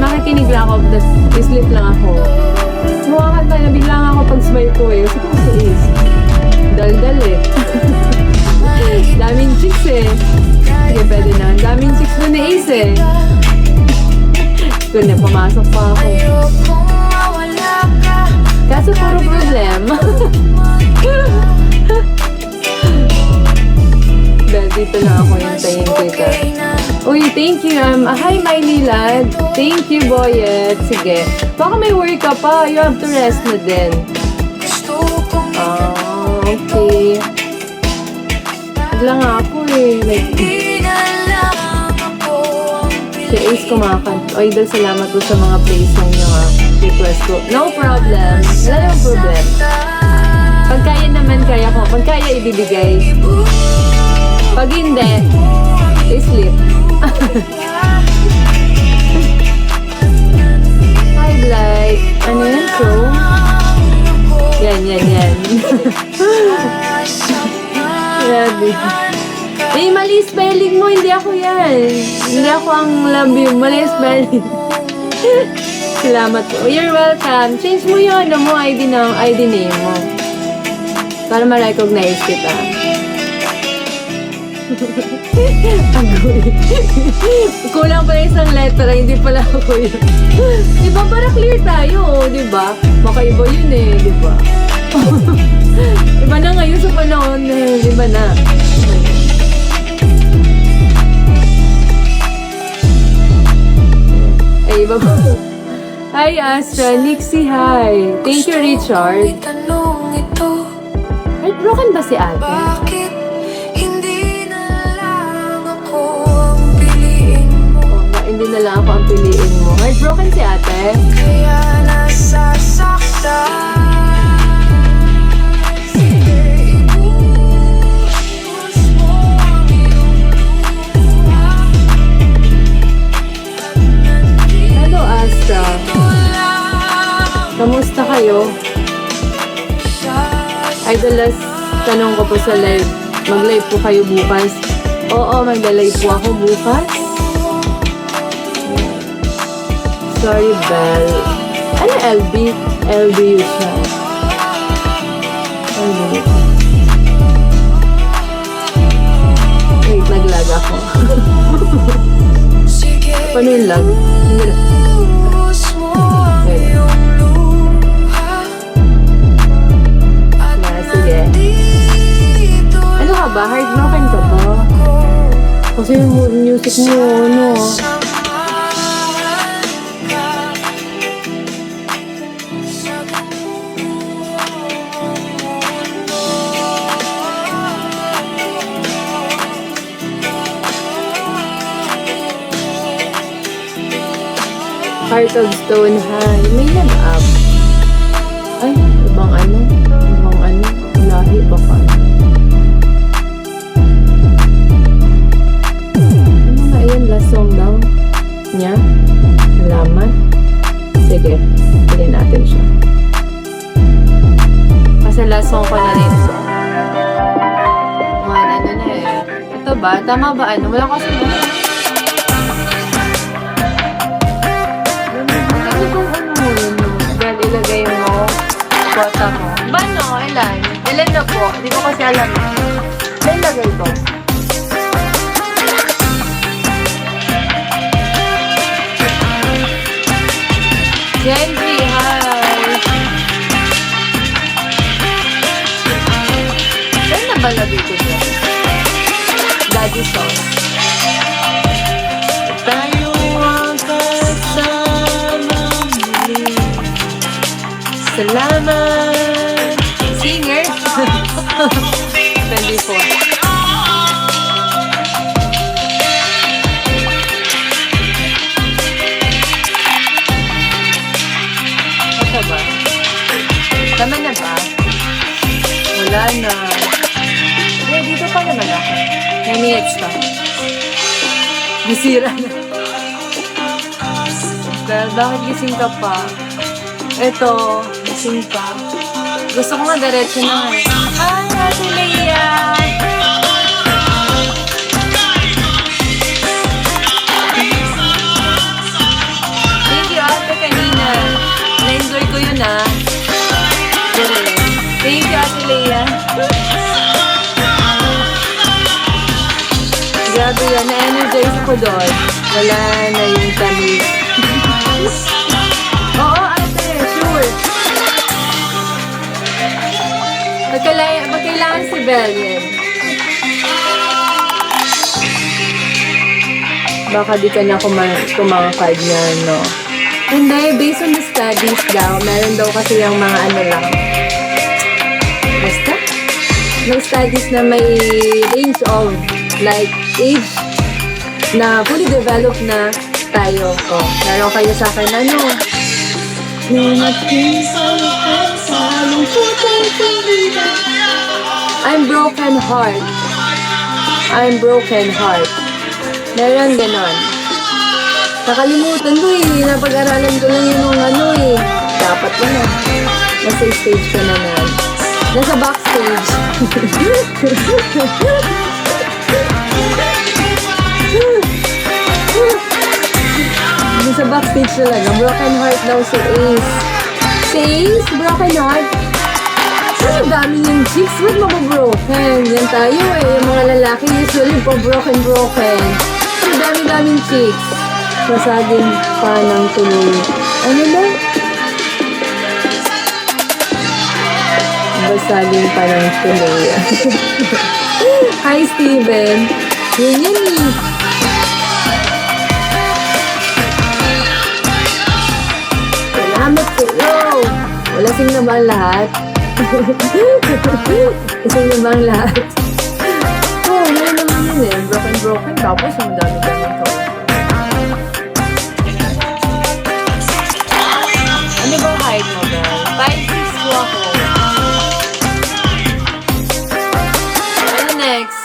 makikinig lang ako, sleep lang ako. Kumakanta na bigla nga ako pag-smile ko eh. Kasi kung si Ace, dal-dal eh. Daming chicks eh. Sige, pwede na. Daming chicks doon ni Ace eh. Doon na, pumasok pa ako. Kaso puro problema. Dahil dito lang ako hintayin kita. Uy, thank you. Hi, Miley Lad. Thank you, Boyet. Sige. Baka may work ka pa. You have to rest na din. Okay. Lang ako eh. Like, si Ace kumakanta. Oy, dahil salamat po sa mga plays ng nyo request ko. No problem. Wala yung problem. Pag kaya naman, kaya ko. Pag kaya, ibibigay. Pag hindi, sleep. Hi, Blight. Ano yan, Crow? Yan. Grabe. Eh, mali spelling mo. Hindi ako yan. Hindi ako ang love you. Mali spelling. Salamat po. You're welcome. Change mo yun. Ano mo, ID name mo. Para ma-recognize kita. Agoy. Kulang pa isang letter. Hindi pala ako yun. Diba, para clear tayo. Diba? Makaiba yun eh. Diba? Iba na ngayon sa panahon. Iba na. Ay, iba ba? Hi, Astra. Nixie, hi. Thank you, Richard. Heartbroken ba si ate? Hindi na lang ako ang piliin mo. Heartbroken si ate? Kaya nasasaktan. Hello, Asta. Kamusta kayo? Idolas, tanong ko po sa live. Mag-live po kayo bukas? Oo, mag-live po ako bukas. Sorry, Belle. Ano LB? LBU siya. Wait, nag-lag ako. Paano yung lag? Sige. Ano ka ba? Heartbroken ka ba? Kasi yung music mo, ano? Heart of Stone High. May nag-up. Ay, ibang ano? Lahi ba pa? Ano nga yun? Last song daw? Niya? Salamat. Sige. Pili natin siya. Kasi last song ko na rin. Ano na eh. Ito ba? Tama ba ano? Wala kasi mo. Ilagay mo, bota mo. Ba no? Ilan? Ilan na po? Hindi ko kasi alam. Ilan lagay ko? Genji, hi! Ilan na ba lagay ko niya? Daddy song. Tayo ang kasama muli. Salamat! Singer? 24. Ito ba? Tama na ba? Wala na. Okay, dito pa naman ako. 9 minutes pa. Gisira na. Dahil bakit gising ka pa? Ito, gising pa. Gusto ko nga diretso na eh. Hi, Ate Leia! Grabe yan, na-energize ko doon. Wala na yung tamis. Oo, ate, sure. Pagkailangan si Belle yan. Baka di ka na kumakad na, no? Hindi, based on the studies daw, meron daw kasi yung mga ano lang. Basta? May studies na may range of like age na fully developed na tayo. Oh, meron kayo sa akin ano? I'm broken heart. I'm broken heart. Meron ganon. Nakalimutan ko eh. Napag-aralan ko lang yung ano eh. Dapat ko na. Nasa stage ko na na. Nasa backstage. Nasa backstage talaga. Broken heart daw si Ace. Si Ace? Broken heart? Ang dami yung chicks. Ba't mababroken? Yan tayo eh. Yung mga lalaki usually po broken. Ang dami-daming chicks. Masagin pa ng tuloy. Ano ba? Basagin pa ng tuloy. Hi, Steven. Yun eh. Salamat sa'yo. Lasing na ba ang lahat? Lasing na ba ang lahat? Oo, ano naman yun eh. Broken. Tapos ang dami-dami ko. Ano ba height mo ba? 5'6" po ako. Ano next?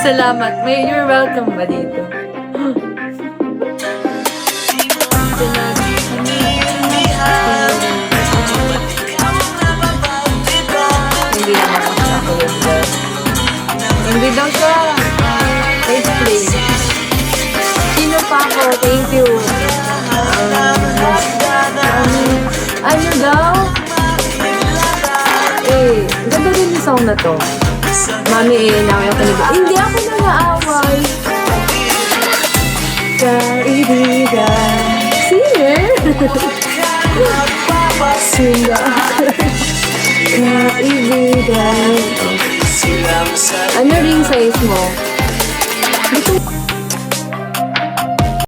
Salamat. You're welcome ba dito? Hindi naman ako yun doon. Hindi daw siya. Let's play. Sino pa ako? Thank you. Ano daw? Eh, ganda din yung song na to. Mami eh, naway ako nito. Hindi ako nang-aaway. Kaibigan. Singer? Singer. Kaibigan. Ano ring size mo?